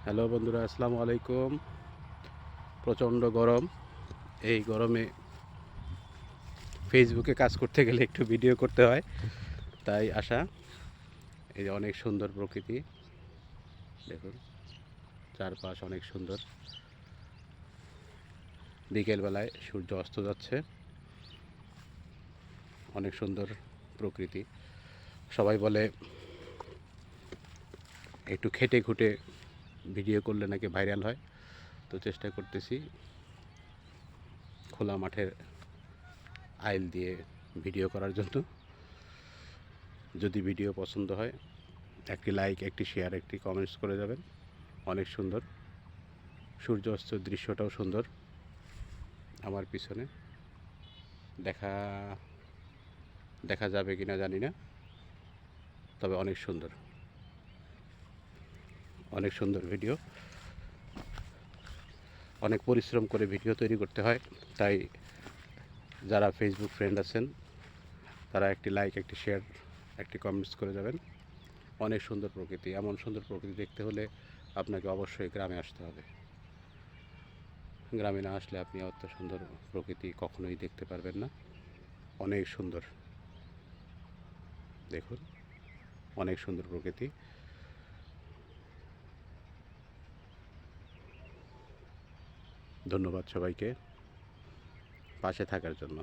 Hello বন্ধুরা, আসসালামু আলাইকুম। প্রচণ্ড গরম। এই গরমে ফেসবুকে কাজ করতে গেলে একটু ভিডিও করতে হয়, তাই আসা। এই যে অনেক সুন্দর প্রকৃতি, দেখুন চারপাশ অনেক সুন্দর। বিকেলবেলায় সূর্য অস্ত যাচ্ছে, অনেক সুন্দর প্রকৃতি। সবাই বলে একটু খেটে খুঁটে ভিডিও করলে নাকি ভাইরাল হয়, তো চেষ্টা করতেছি খোলা মাঠের আইল দিয়ে ভিডিও করার জন্য। যদি ভিডিও পছন্দ হয়, একটি লাইক, একটি শেয়ার, একটি কমেন্টস করে যাবেন। অনেক সুন্দর সূর্য অস্তের দৃশ্যটাও সুন্দর। আমার পিছনে দেখা দেখা যাবে কিনা জানি না, তবে অনেক সুন্দর, অনেক সুন্দর ভিডিও। অনেক পরিশ্রম করে ভিডিও তৈরি করতে হয়, তাই যারা ফেসবুক ফ্রেন্ড আছেন তারা একটি লাইক, একটি শেয়ার, একটি কমেন্টস করে যাবেন। অনেক সুন্দর প্রকৃতি। এমন সুন্দর প্রকৃতি দেখতে হলে আপনাকে অবশ্যই গ্রামে আসতে হবে। গ্রামে না আসলে আপনি অত সুন্দর প্রকৃতি কখনোই দেখতে পারবেন না। অনেক সুন্দর, দেখুন অনেক সুন্দর প্রকৃতি। ধন্যবাদ সবাইকে পাশে থাকার জন্য।